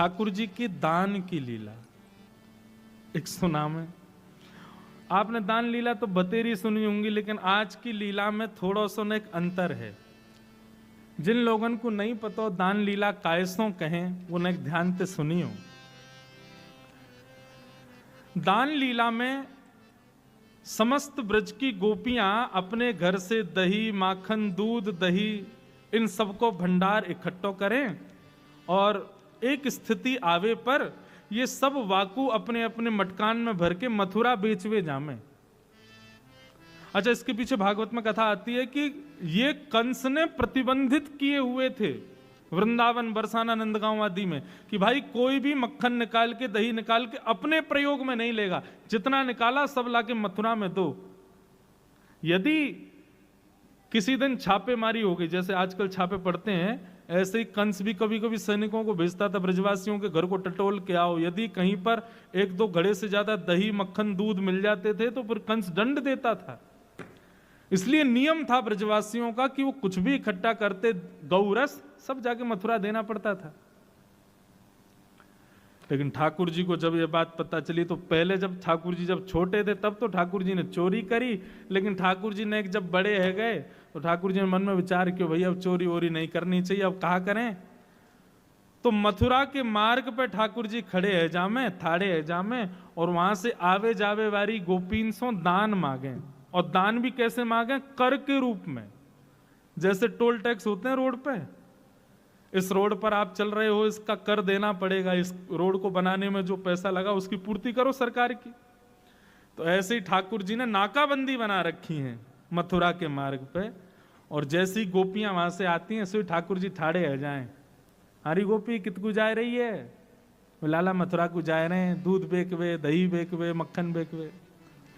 ठाकुर जी की दान की लीला एक सुना में। आपने दान लीला तो बतेरी सुनी होंगी, लेकिन आज की लीला में थोड़ा सा एक अंतर है। जिन लोगों को नहीं पता दान लीला कायसों कहें, वो न ध्यान से सुनियो। दान लीला में समस्त ब्रज की गोपियां अपने घर से दही, माखन, दूध, दही इन सबको भंडार इकट्ठो करें और एक स्थिति आवे पर ये सब वाकू अपने अपने मटकान में भर के मथुरा बेचवे जामे। अच्छा, इसके पीछे भागवत में कथा आती है कि ये कंस ने प्रतिबंधित किए हुए थे वृंदावन, बरसाना, नंदगांव आदि में कि भाई कोई भी मक्खन निकाल के, दही निकाल के अपने प्रयोग में नहीं लेगा, जितना निकाला सब लाके मथुरा में दो। यदि किसी दिन छापेमारी हो गई, जैसे आजकल छापे पड़ते हैं, ऐसे ही कंस भी कभी कभी सैनिकों को भेजता था ब्रजवासियों के घर को टटोल के आओ। यदि कहीं पर एक दो घड़े से ज्यादा दही, मक्खन, दूध मिल जाते थे तो फिर कंस दंड देता था। इसलिए नियम था ब्रजवासियों का कि वो कुछ भी इकट्ठा करते, गौरस सब जाके मथुरा देना पड़ता था। लेकिन ठाकुर जी को जब ये बात पता चली तो पहले जब ठाकुर जी जब छोटे थे तब तो ठाकुर जी ने चोरी करी, लेकिन ठाकुर जी ने जब बड़े है गए तो ठाकुर जी ने मन में विचार किया भैया अब चोरी वोरी नहीं करनी चाहिए, अब कहा करें। तो मथुरा के मार्ग पे ठाकुर जी खड़े है जामे, थाड़े है जामे, और वहां से आवे जावे वाली गोपीन सो दान मांगे। और दान भी कैसे मांगे? कर के रूप में। जैसे टोल टैक्स होते हैं रोड पे, इस रोड पर आप चल रहे हो, इसका कर देना पड़ेगा, इस रोड को बनाने में जो पैसा लगा उसकी पूर्ति करो सरकार की। तो ऐसे ही ठाकुर जी ने नाकाबंदी बना रखी है मथुरा के मार्ग पे, और जैसी गोपियां वहां से आती हैं ऐसे ठाकुर जी ठाड़े रह जाएं। हरी गोपी कितकू जा रही है? लाला मथुरा को जा रहे हैं, दूध बेचवे, दही बेचवे, मक्खन बेचवे।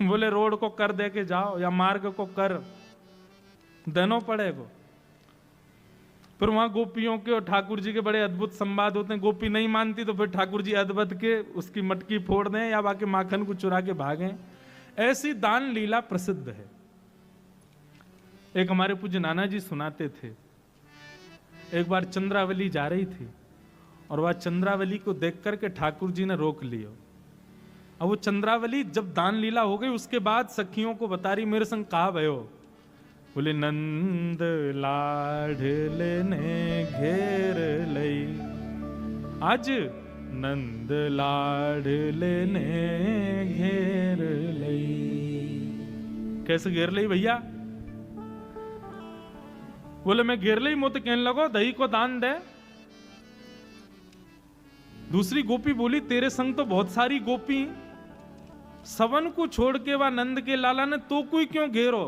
बोले रोड को कर दे के जाओ या मार्ग को कर देना पड़ेगा। फिर वहां गोपियों के और ठाकुर जी के बड़े अद्भुत संवाद होते हैं। गोपी नहीं मानती तो फिर ठाकुर जी अद्भुत के उसकी मटकी फोड़ दें या बाकी माखन को चुरा के भागें। ऐसी दान लीला प्रसिद्ध है। एक हमारे पूज्य नाना जी सुनाते थे, एक बार चंद्रावली जा रही थी और वह चंद्रावली को देख करके ठाकुर जी ने रोक लिया। अब वो चंद्रावली जब दान लीला हो गई उसके बाद सखियों को बता रही, मेरे संग कहा भयो? बोले नंद लाडले ने घेर लई, आज नंद लाडले ने घेर लई। कैसे घेर लई भैया? बोले मैं घेर लई, मुझे कहने लगो दही को दान दे। दूसरी गोपी बोली तेरे संग तो बहुत सारी गोपी, सवन को छोड़ के वह नंद के लाला ने तो कोई क्यों घेरो?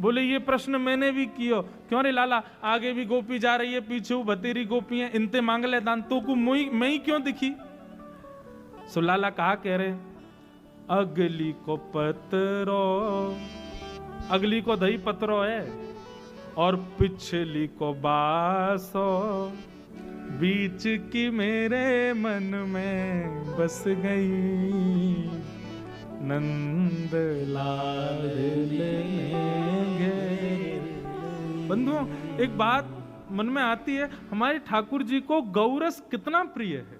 बोले ये प्रश्न मैंने भी किया। क्यों रे लाला, आगे भी गोपी जा रही है, पीछे वो बतेरी गोपी है, इनते मांग ले दान, तो को मैं ही क्यों दिखी? सो लाला कहा कह रहे, अगली को पत्रो, अगली को दही पत्रो है और पिछली को बासो, बीच की मेरे मन में बस गई, नंद लाडले घेर। बंधुओं, एक बात मन में आती है, हमारे ठाकुर जी को गौरस कितना प्रिय है।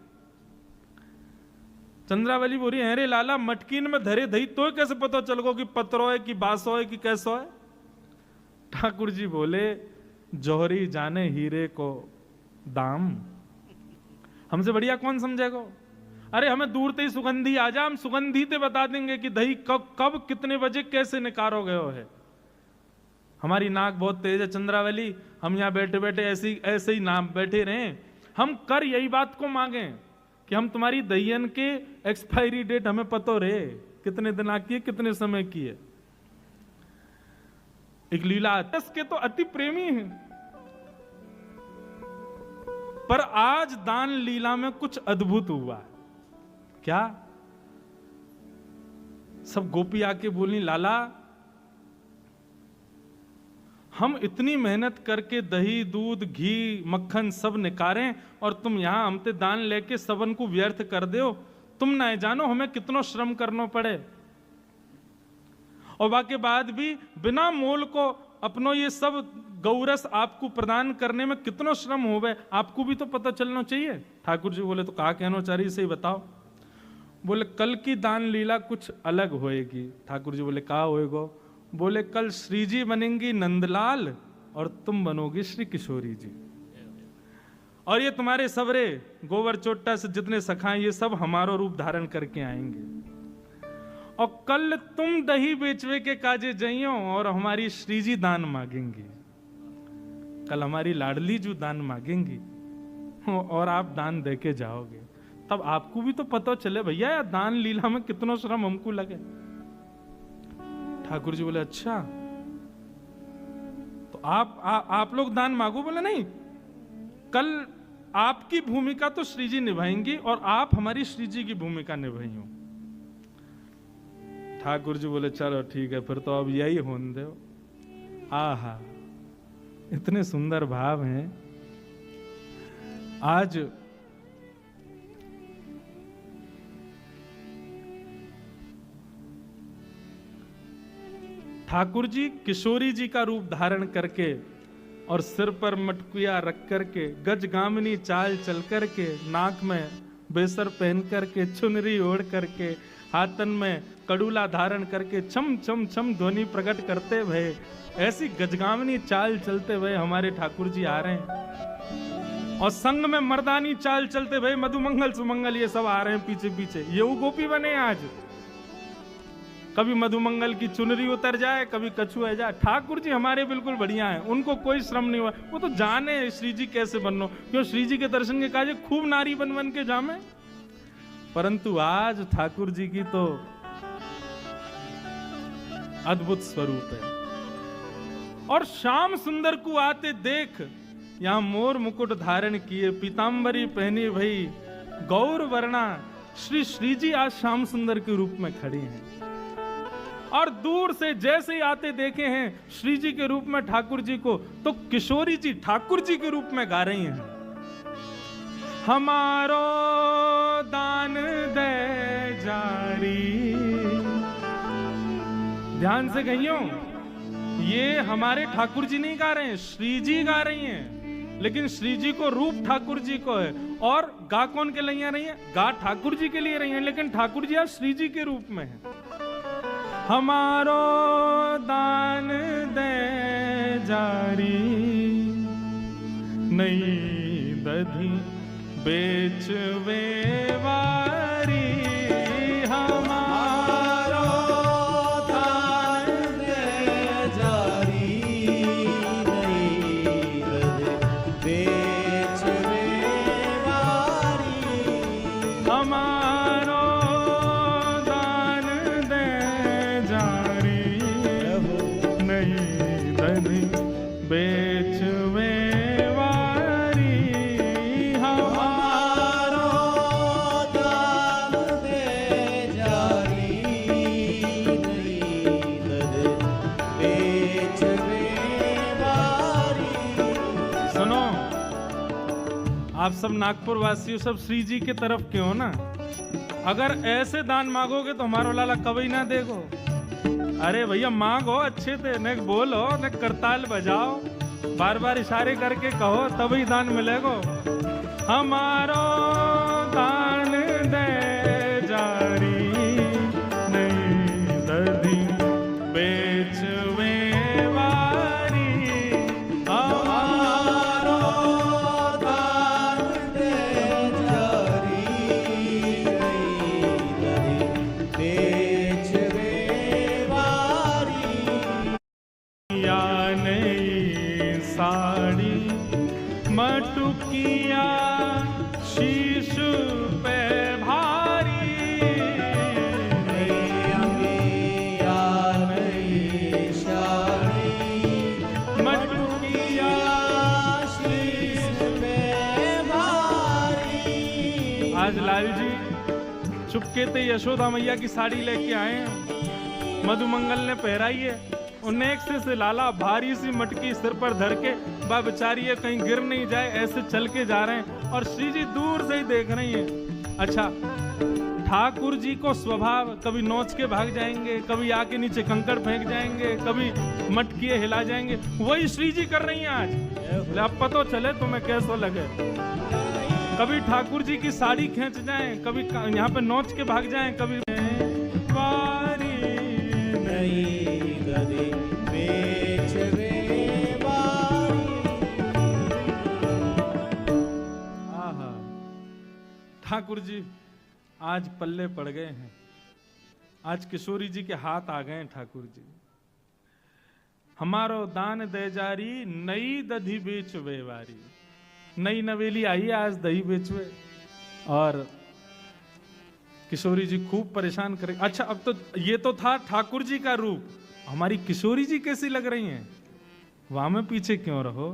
चंद्रावली बोली है रे लाला, मटकीन में धरे दही तो कैसे पता चल गो कि पत्रो है कि बासो है कि कैसो है? ठाकुर जी बोले जौहरी जाने हीरे को दाम, हमसे बढ़िया कौन समझेगा? अरे हमें दूर से ही सुगंधी आ जा, हम सुगंधी ते बता देंगे कि दही कब कितने बजे कैसे निकारो गयो है। हमारी नाक बहुत तेज है चंद्रावली, हम यहाँ बैठे बैठे ऐसे ही नाम बैठे रहे। हम कर यही बात को मांगे कि हम तुम्हारी दहियन के एक्सपायरी डेट हमें पतो रहे, कितने दिन की है, कितने समय की है। एक लीला के तो अति प्रेमी है, पर आज दान लीला में कुछ अद्भुत हुआ। क्या? सब गोपी आके बोली लाला, हम इतनी मेहनत करके दही, दूध, घी, मक्खन सब निकारें और तुम यहां हमसे दान लेके सबन को व्यर्थ कर दो। तुम ना जानो हमें कितना श्रम करना पड़े, और बाकी बाद भी बिना मोल को अपनो ये सब गौरस आपको प्रदान करने में कितना श्रम होवे, आपको भी तो पता चलना चाहिए। ठाकुर जी बोले तो कहा कहना चाह रही, सही बताओ। बोले कल की दान लीला कुछ अलग होएगी। ठाकुर जी बोले कहा होएगा? बोले कल श्री जी बनेंगी नंदलाल और तुम बनोगी श्री किशोरी जी, और ये तुम्हारे सबरे गोवर चोट्टा से जितने सखाएं ये सब हमारो रूप धारण करके आएंगे, और कल तुम दही बेचवे के काजे जइयो और हमारी श्री जी दान मांगेंगी। कल हमारी लाडली जो दान मांगेंगी और आप दान देके जाओगे, तब आपको भी तो पता चले भैया यार दान लीला में कितना श्रम हमको लगे। ठाकुर जी बोले अच्छा तो आप लोग दान मांगो। बोले नहीं, कल आपकी भूमिका तो श्री जी निभाएंगी और आप हमारी श्री जी की भूमिका निभाइयो। ठाकुर जी बोले चलो ठीक है, फिर तो अब यही होने दो। आहा, इतने सुंदर भाव हैं। आज ठाकुर जी किशोरी जी का रूप धारण करके और सिर पर मटकुया रख करके, गजगामिनी चाल चल करके, नाक में बेसर पहन करके, चुनरी ओढ़ करके, हाथन में कड़ूला धारण करके छम छम छम ध्वनि प्रकट करते हुए, ऐसी गजगामिनी चाल चलते हुए हमारे ठाकुर जी आ रहे हैं। और संग में मर्दानी चाल चलते हुए मधुमंगल सुमंगल ये सब आ रहे हैं पीछे पीछे। ये वो गोपी बने आज, कभी मधुमंगल की चुनरी उतर जाए, कभी कछु आ जाए। ठाकुर जी हमारे बिल्कुल बढ़िया हैं, उनको कोई श्रम नहीं हुआ। वो तो जाने श्री जी कैसे बननो, क्यों श्री जी के दर्शन के काजे खूब नारी बन बन के जामे। परंतु आज ठाकुर जी की तो अद्भुत स्वरूप है। और श्याम सुंदर को आते देख, यहां मोर मुकुट धारण किए, पीतांबरी पहनी भई गौर वर्णा, श्री जी आज श्याम सुंदर के रूप में खड़ी हैं। और दूर से जैसे ही आते देखे हैं श्री जी के रूप में ठाकुर जी को, तो किशोरी जी ठाकुर जी के रूप में गा रही हैं, हमारो दान दे जारी। ध्यान से कहियो, ये हमारे ठाकुर जी नहीं गा रहे हैं, श्री जी गा रही हैं। लेकिन श्री जी को रूप ठाकुर जी को है, और गा कौन के लिए रही है? गा ठाकुर जी के लिए रही है, लेकिन ठाकुर जी आज श्री जी के रूप में है। हमारो दान दे जारी, नहीं दधी बेचवे वारी, हमारो दान दे जारी, नहीं दधी बेचवे वारी, हमारो दान दे जारी, नहीं दधी बेचवे आप सब नागपुर वासियों सब श्री जी के तरफ के हो ना। अगर ऐसे दान मांगोगे तो हमारा लाला कभी ना देगो। अरे भैया मांगो अच्छे से, न बोलो न करताल बजाओ, बार बार इशारे करके कहो तभी दान मिलेगो। हमारो दान दे जारी, नहीं दधी बेचवे वारी, साड़ी मटुकिया शीश पे भारी, मटुकिया शीश पे भारी। आज लाल जी चुपके ते यशोदा मैया की साड़ी लेके आए हैं, मधुमंगल ने पहराई है। नेक से लाला भारी सी मटकी सिर पर धर के, बा बेचारी है कहीं गिर नहीं जाए, ऐसे चल के जा रहे हैं। और श्री जी दूर से ही देख रही हैं। अच्छा ठाकुर जी को स्वभाव, कभी नोच के भाग जाएंगे, कभी आके नीचे कंकड़ फेंक जाएंगे, कभी मटकिए हिला जाएंगे। वही श्री जी कर रही हैं आज। अब पता चले तुम्हें कैसा लगे। कभी ठाकुर जी की साड़ी खींच जाएं, कभी यहाँ पे नोच के भाग जाएं, कभी बारी नहीं गदी बेचवे बारी। आहा, ठाकुर जी आज पल्ले पड़ गए हैं। आज किशोरी जी के हाथ आ गए हैं ठाकुर जी। हमारो दान दे जारी, नई दधी बेचवे वारी। नई नवेली आई है आज दही बेचवे, और किशोरी जी खूब परेशान करे। अच्छा, अब तो ये तो था ठाकुर जी का रूप, हमारी किशोरी जी कैसी लग रही हैं? वहां में पीछे क्यों रहो।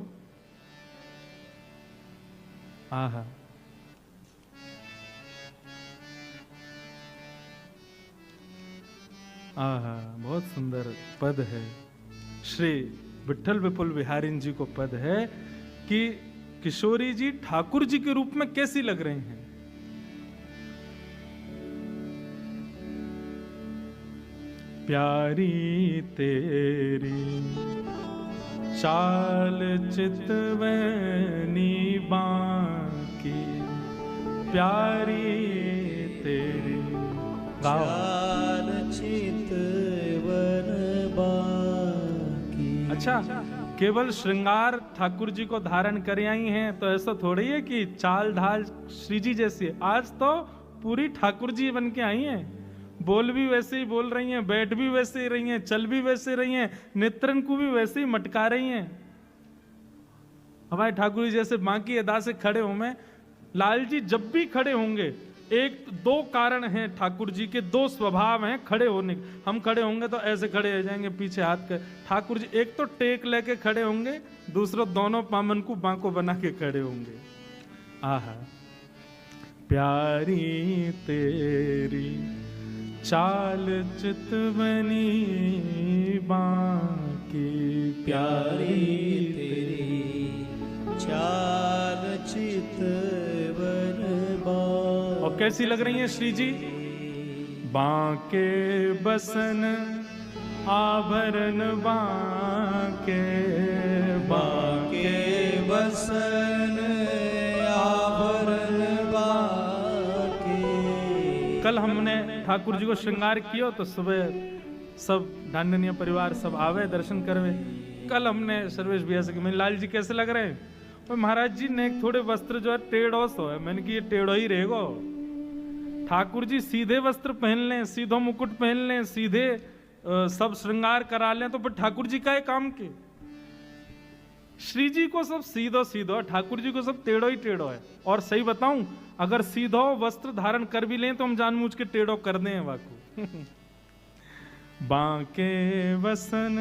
आहा, आहा, बहुत सुंदर पद है। श्री विठल विपुल बिहारी जी को पद है कि किशोरी जी ठाकुर जी के रूप में कैसी लग रही हैं। प्यारी तेरी चाल चितवनी बाकी, प्यारी तेरी चाल चितवन बाकी। अच्छा, केवल श्रृंगार ठाकुर जी को धारण कर आई हैं तो ऐसा थोड़ी है कि चाल ढाल श्री जी जैसी है। आज तो पूरी ठाकुर जी बन के आई हैं। बोल भी वैसे ही बोल रही हैं, बैठ भी वैसे ही रही हैं, चल भी वैसे रही हैं, नेत्रन को भी वैसे ही मटका रही हैं। हमारे ठाकुर जी जैसे बाकी अदा से खड़े हो में, लाल जी जब भी खड़े होंगे, एक दो कारण हैं ठाकुर जी के, दो स्वभाव हैं खड़े होने के। हम खड़े होंगे तो ऐसे खड़े हो जाएंगे पीछे हाथ कर। ठाकुर जी एक तो टेक लेके खड़े होंगे, दूसरा दोनों पामन को बांको बना के खड़े होंगे। आहा, प्यारी तेरी चाल चितवनी बाकी, प्यारी तेरी चाल चितवन बाकी। और कैसी लग रही हैं श्री जी? बांके बसन आभरण बांके, बांके बसन आभरण बांके। कल हमने ठाकुर जी को श्रृंगार किया तो सुबह सब ढांडनिया परिवार सब आवे दर्शन करवे। कल हमने सर्वेश भैया से मैंने, लाल जी कैसे लग रहे हैं? और महाराज जी ने थोड़े वस्त्र जो है टेढ़ो सो है। मैंने कि ये टेढ़ो ही रहेगा। ठाकुर जी सीधे वस्त्र पहन लें, सीधो मुकुट पहन लें, सीधे सब श्रृंगार करा लें तो फिर ठाकुर जी का है काम के। श्री जी को सब सीधो सीधो, ठाकुर जी को सब टेढ़ो ही टेढ़ो है। और सही बताऊं, अगर सीधो वस्त्र धारण कर भी लें तो हम जानबूझ के टेढ़ो कर दें वाकू। बांके वसन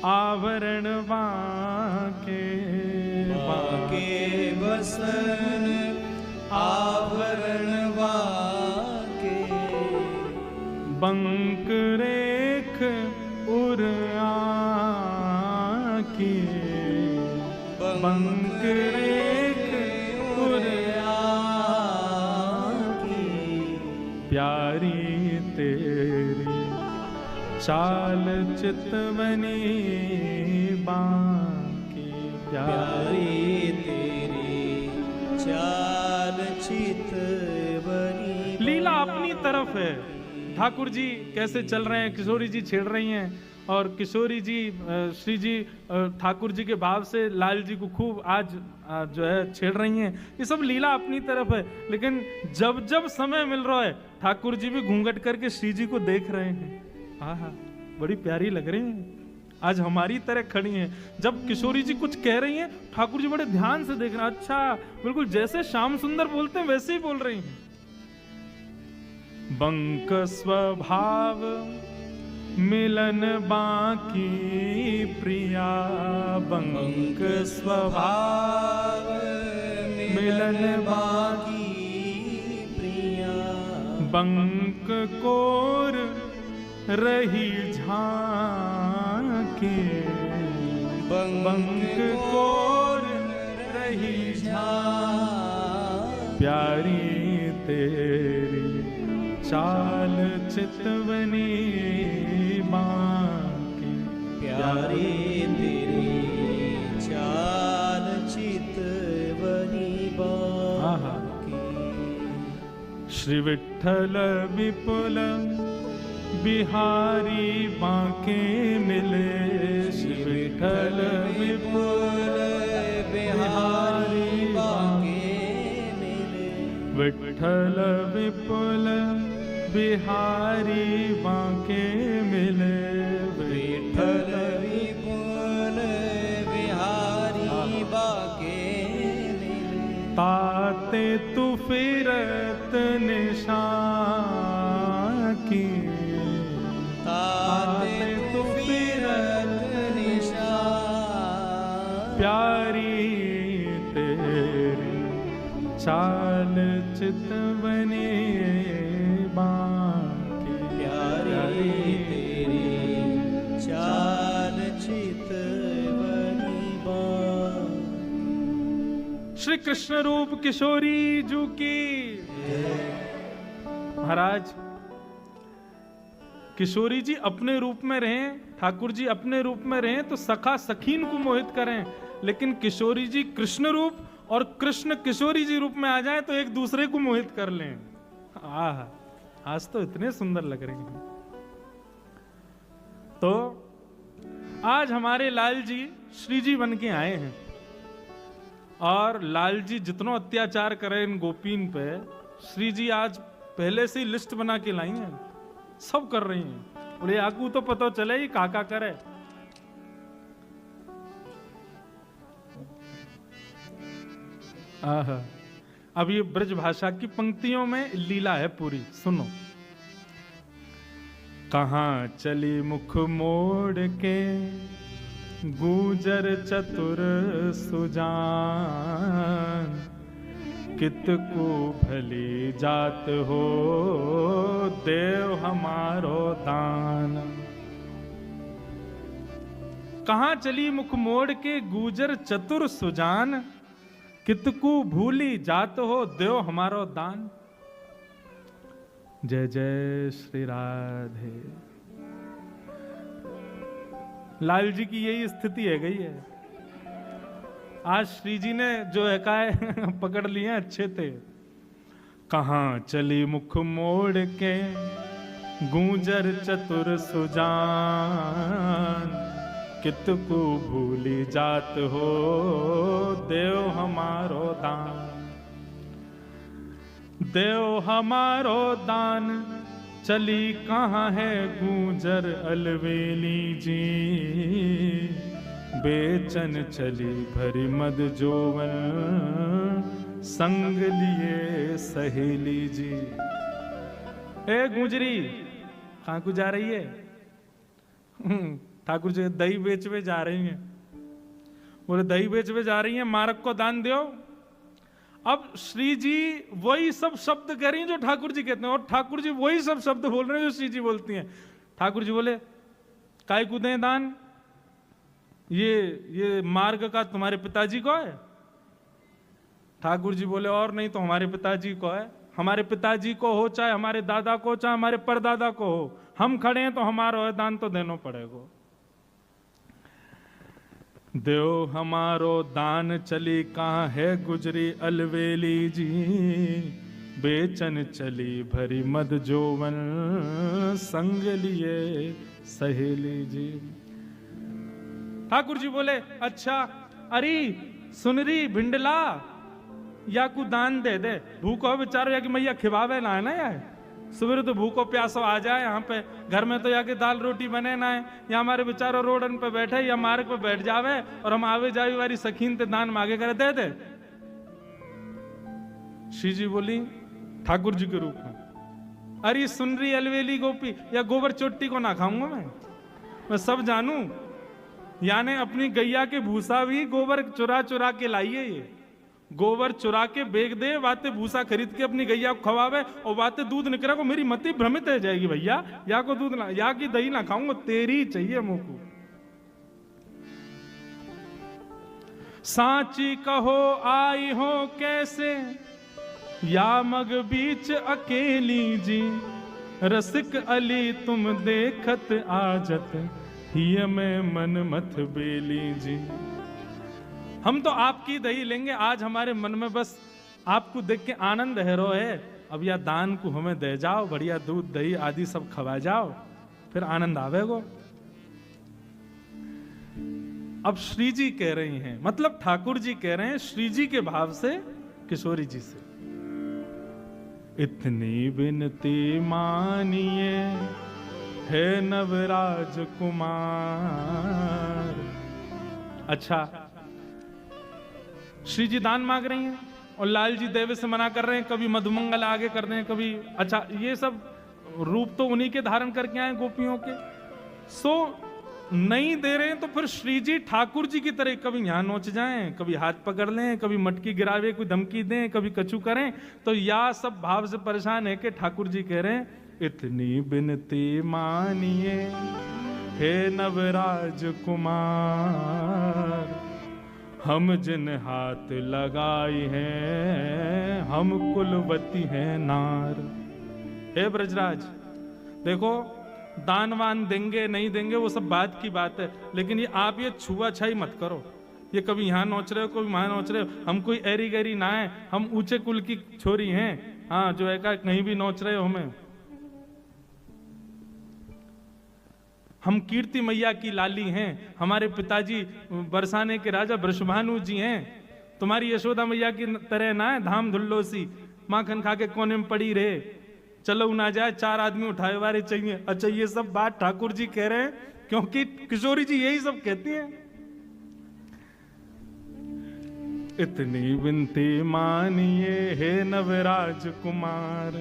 आवरण बांके, बांके वसन आवरण बांके। बंक रेख उर आकी, बंक रेख उर आकी। प्यारी तेरी चाल चितवनी बाकी, प्यारी तेरी चाल चितवनी। लीला अपनी तरफ है। ठाकुर जी कैसे चल रहे हैं, किशोरी जी छेड़ रही हैं, और किशोरी जी श्री जी ठाकुर जी के भाव से लाल जी को खूब आज जो है छेड़ रही हैं। ये सब लीला अपनी तरफ है। लेकिन जब जब समय मिल रहा है ठाकुर जी भी घूंघट करके श्री जी को देख रहे हैं। आहा, बड़ी प्यारी लग रही हैं। आज हमारी तरह खड़ी हैं। जब किशोरी जी कुछ कह रही हैं ठाकुर जी बड़े ध्यान से देख रहे हैं। अच्छा, बिल्कुल जैसे श्याम सुंदर बोलते हैं वैसे ही बोल रही हैं। बंक स्वभाव मिलन बाकी प्रिया, बंक स्वभाव मिलन बाकी प्रिया। बंक कोर रही झांकी, बंक कोर रही झांकी। प्यारी तेरी चाल चितवनी बांके। प्यारे तेरी चाल चितवनी बांके। श्री विठ्ठल विपुल बिहारी बांके मिले। श्री विठ्ठल विपुल बिहारी बांके मिले। विठ्ठल विपुल बिहारी बांके मिले। विठ्ठल विपुल बिहारी बांके मिले। ताते तू फिरत निशान की। ताते तू फिरत निशान। प्यारी तेरी चाल चितवनी बांके। प्यारी तेरी चाल चितवनी बांके। श्री कृष्ण रूप किशोरी जू की। महाराज किशोरी जी अपने रूप में रहें, ठाकुर जी अपने रूप में रहें तो सखा सखीन को मोहित करें, लेकिन किशोरी जी कृष्ण रूप और कृष्ण किशोरी जी रूप में आ जाए तो एक दूसरे को मोहित कर लें। आह, आज तो इतने सुंदर लग रहे हैं। तो आज हमारे लाल जी श्री जी बन के आए हैं और लाल जी जितना अत्याचार करें इन गोपीन पे, श्री जी आज पहले से ही लिस्ट बना के लाई हैं, सब कर रही हैं। बोले आगू तो पता चले ही काका करे। आहा, अब ये ब्रज भाषा की पंक्तियों में लीला है पूरी, सुनो। कहाँ चली मुख मोड़ के गूजर चतुर सुजान। कितकू भली जात हो देव हमारो दान। कहाँ चली मुख मोड़ के गूजर चतुर सुजान। कितकू भूली जात हो देव हमारो दान। जय जय श्री राधे। लाल जी की यही स्थिति है गई है। आज श्री जी ने जो है का पकड़ लिए अच्छे थे। कहाँ चली मुख मोड़ के गूंजर चतुर सुजान। कितकू भूली जात हो देव हमारो दान। देव हमारो दान चली कहाँ है गूंजर अलवेली जी। बेचन चली भरी मद जोवन संग लिए सहेली जी। ए गुजरी कहाँ को जा रही है? ठाकुर जी दही बेचवे जा रही हैं। बोले दही बेचवे जा रही हैं, मार्ग को दान दो। अब श्री जी वही सब शब्द कह रही हैं जो ठाकुर जी कहते हैं, और ठाकुर जी वही सब शब्द बोल रहे हैं जो श्री जी बोलती हैं। ठाकुर जी बोले काय को दें दान? ये मार्ग का तुम्हारे पिताजी को है। ठाकुर जी बोले और नहीं तो हमारे पिताजी को है। हमारे पिताजी को हो चाहे हमारे दादा को चाहे हमारे परदादा को हो, हम खड़े हैं तो हमारा है, दान तो देना पड़ेगा। देव हमारो दान चली कहाँ है गुजरी अलवेली जी। बेचन चली भरी मद जोवन संग लिए सहेली जी। ठाकुर जी बोले अच्छा अरे सुनरी भिंडला या को दान दे दे। भूखो बेचारो या कि मैया खिवावे ना है ना यार। सुबह तो भूखो प्यासो आ जाए यहाँ पे, घर में तो या कि दाल रोटी बने ना है, या हमारे बेचारो रोडन पे बैठे या मार्ग पे बैठ जावे और हम आवे जावे वाली सखीन ते दान मांगे करे दे दे। श्री जी बोली ठाकुर जी के रूप में, अरे सुन रही अलवेली गोपी या गोबर चोटी को ना खाऊंगा मैं सब जानू। यानी अपनी गैया के भूसा भी गोबर चुरा चुरा के लाइए। ये गोबर चुरा के बेच दे, बातें भूसा खरीद के अपनी गैया को खवावे और बातें दूध निकला को मेरी मति भ्रमित रह जाएगी। भैया या को दूध ना या की दही ना खाऊंगा, तेरी चाहिए मुंह को। सांची कहो आई हो कैसे या मग बीच अकेली जी। रसिक अली तुम देखत आजत, हिय में मन मत बेली जी। हम तो आपकी दही लेंगे, आज हमारे मन में बस आपको देख के आनंद है रो है। अब या दान को हमें दे जाओ, बढ़िया दूध दही आदि सब खवा जाओ, फिर आनंद आवेगो। अब श्री जी कह रही हैं, मतलब ठाकुर जी कह रहे हैं श्री जी के भाव से किशोरी जी से, इतनी बिनती मानिए है नवराज कुमार। अच्छा, श्री जी दान मांग रही हैं और लाल जी देवे से मना कर रहे हैं, कभी मधुमंगल आगे कर रहे हैं, कभी अच्छा, ये सब रूप तो उन्हीं के धारण करके आए गोपियों के। सो नहीं दे रहे हैं तो फिर श्री जी ठाकुर जी की तरह कभी यहां नोच जाएं, कभी हाथ पकड़ लें, कभी मटकी गिरावे, कोई धमकी दें, कभी कछु करें। तो या सब भाव से परेशान है कि ठाकुर जी कह रहे हैं, इतनी बिनती मानिए हे नवराज कुमार, हम जिन हाथ लगाई हैं हम कुलवती हैं नार। हे ब्रजराज, देखो दानवान देंगे नहीं देंगे वो सब बात की बात है, लेकिन ये आप ये छुआछाई मत करो। ये कभी यहाँ नोच रहे हो, कभी वहां नोच रहे हो। हम कोई एरी गैरी ना है, हम ऊंचे कुल की छोरी हैं। हाँ, जो है कहीं भी नोच रहे हो हमें। हम कीर्ति मैया की लाली हैं, हमारे पिताजी बरसाने के राजा वृषभानु जी हैं। तुम्हारी यशोदा मैया की तरह ना है धाम धुल्लो सी, माखन खा के कोने में पड़ी रहे, चलो ना जाए, चार आदमी उठाए वारे चाहिए। अच्छा, ये सब बात ठाकुर जी कह रहे हैं क्योंकि किशोरी जी यही सब कहती हैं। इतनी विनती मानिए हे नवराज कुमार,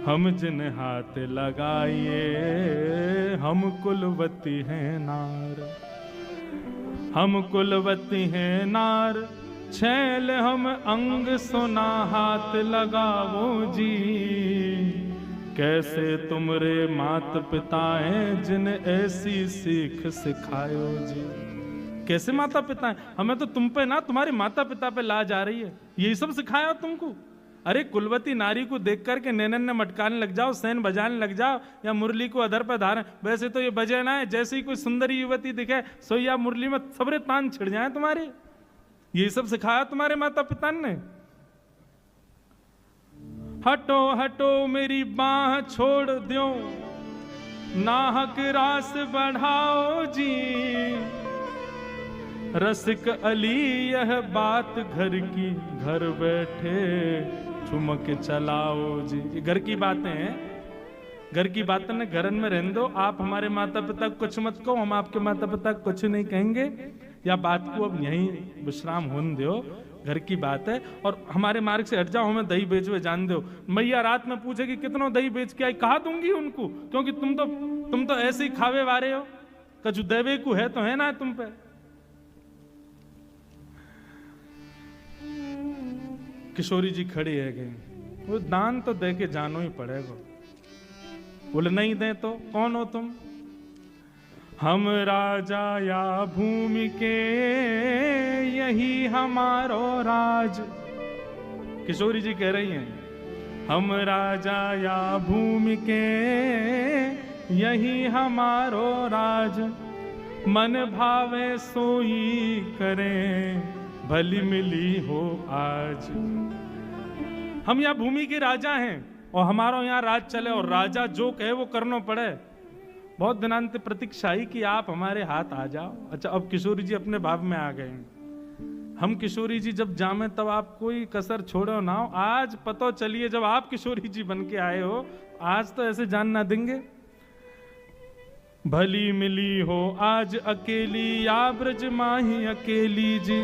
हम जिन हाथ लगाइए हम कुलवती हैं नार। हम कुलवती हैं नार, छैल हम अंग सुना हाथ लगावो जी। कैसे तुमरे मात पिता हैं जिन ऐसी सीख सिखायो जी। कैसे माता पिता हैं? हमें तो तुम पे ना तुम्हारे माता पिता पे लाज आ रही है, यही सब सिखाया तुमको। अरे कुलवती नारी को देख करके नैनन ने मटकाने लग जाओ, सैन बजाने लग जाओ, या मुरली को अधर पर धारण। वैसे तो ये बजे ना है, जैसे ही कोई सुंदरी युवती दिखे सोया मुरली में सबरे तान छिड़ जाए तुम्हारे। यही सब सिखाया तुम्हारे माता पिता ने। हटो हटो मेरी बाह छोड़ दो, नाहक रास बढ़ाओ जी। रसिक अली यह बात घर की, घर बैठे ठुमक चलाओ जी। ये घर की बातें हैं, घर की बातें न घरन में रहने दो। आप हमारे माता पिता को कुछ मत कहो, हम आपके माता पिता को कुछ नहीं कहेंगे। या बात को अब यहीं विश्राम होने दो, घर की बात है। और हमारे मार्ग से हट जाओ, हमें दही बेचवे जान दो। मैया रात में पूछेगी कितनों दही बेच के आई, कहा दूंगी उनको, क्योंकि तुम तो ऐसे ही खावे वारे हो। कछु देवे को है तो है ना तुम पे। किशोरी जी खड़ी है गई, वो दान तो दे के जानो ही पड़ेगा। बोले नहीं दे तो कौन हो तुम? हम राजा या भूमि के, यही हमारो राज। किशोरी जी कह रही हैं, हम राजा या भूमि के, यही हमारो राज। मन भावे सोई करें, भली मिली हो आज। हम यहाँ भूमि के राजा हैं और हमारा यहाँ राज चले, और राजा जो कहे वो करना पड़े। बहुत दिनांत प्रतीक्षा ही कि आप हमारे हाथ आ जाओ। अच्छा, अब किशोरी जी अपने भाव में आ गए। हम किशोरी जी जब जामे तब आप कोई कसर छोड़ो ना हो। आज पता चलिए जब आप किशोरी जी बन के आए हो, आज तो ऐसे जान ना देंगे। भली मिली हो आज अकेली, या ब्रज माही अकेली जी।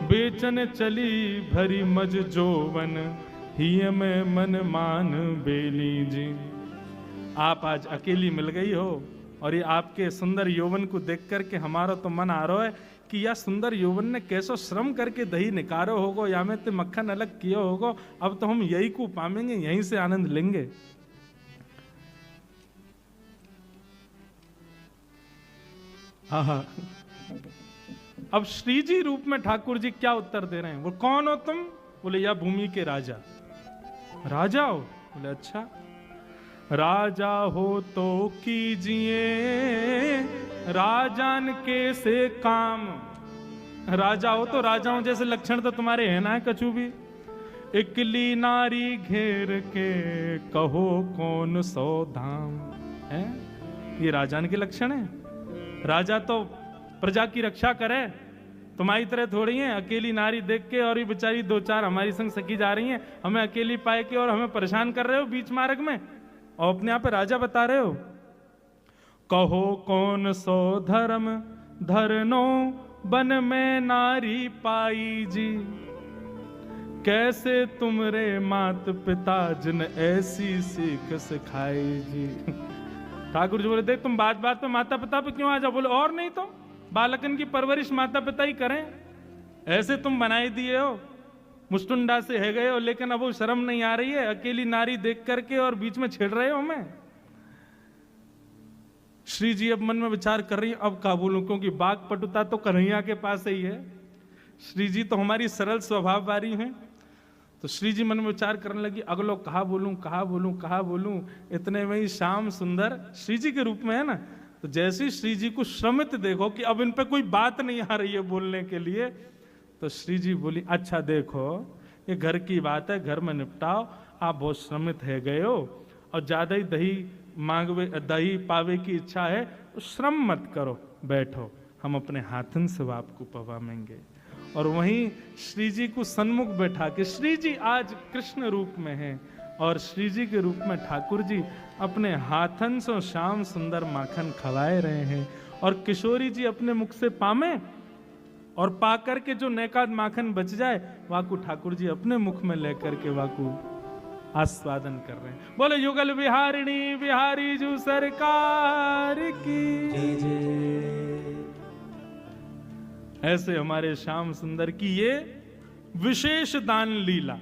बेचन चली भरी मज जोवन, हिय में मन मान बेली जी। आप आज अकेली मिल गई हो, और ये आपके सुंदर यौवन को देख करके हमारा तो मन आ रहा है कि यह सुंदर यौवन ने कैसो श्रम करके दही निकारो होगो, या में ते मक्खन अलग किया होगो। अब तो हम यही को पामेंगे, यहीं से आनंद लेंगे। हाँ, अब श्री जी रूप में ठाकुर जी क्या उत्तर दे रहे हैं? वो कौन हो तुम? बोले या भूमि के राजा। राजा हो? बोले अच्छा। राजा हो तो कीजिए राजान के से काम। राजा हो तो राजाओं जैसे लक्षण तो तुम्हारे है ना कछु भी। इकली नारी घेर के कहो कौन सो धाम है, ये राजान के लक्षण है। राजा तो प्रजा की रक्षा करे, तुम्हारी तरह थोड़ी है अकेली नारी देख के और ये बेचारी दो चार हमारी संग सखी जा रही हैं, हमें अकेली पाए के और हमें परेशान कर रहे हो बीच मार्ग में और अपने आप राजा बता रहे हो। कहो कौन सो धर्म धरनो बन में नारी पाई जी, कैसे तुमरे मात पिता जिन ऐसी सीख सिखाई जी। ठाकुर जी बोले देख तुम बात बात पे माता पिता पे क्यों आ जाओ, बोले और नहीं तो बालकन की परवरिश माता पिता ही करें, ऐसे तुम बनाई दिए हो मुस्टुंडा से है गए हो, लेकिन अब वो शर्म नहीं आ रही है अकेली नारी देख करके और बीच में छेड़ रहे हो हमें। श्री जी अब मन में विचार कर रही है अब क्या बोलूं, क्योंकि बाघ पटुता तो कन्हैया के पास ही है, श्री जी तो हमारी सरल स्वभाव वाली हैं। तो श्री जी मन में विचार करने लगी अगलो कहा बोलूं कहा बोलूं कहा बोलूं। इतने में ही श्याम सुंदर श्री जी के रूप में है ना, तो जैसे श्री जी को श्रमित देखो कि अब इन पे कोई बात नहीं आ रही है बोलने के लिए, तो श्री जी बोली अच्छा देखो ये घर की बात है, घर में निपटाओ, आप बहुत श्रमित है गए हो और ज्यादा ही दही पावे की इच्छा है तो श्रम मत करो, बैठो हम अपने हाथन से आपको पवाएंगे। और वहीं श्री जी को सन्मुख बैठा के, श्री जी आज कृष्ण रूप में हैं और श्री जी के रूप में ठाकुर जी अपने हाथन से श्याम सुंदर माखन खवाए रहे हैं और किशोरी जी अपने मुख से पामे और पाकर के जो नेकाद माखन बच जाए वाकू ठाकुर जी अपने मुख में लेकर के वाकू आस्वादन कर रहे हैं। बोले युगल विहारिणी बिहारी जू सरकार की जय जय। ऐसे हमारे श्याम सुंदर की ये विशेष दान लीला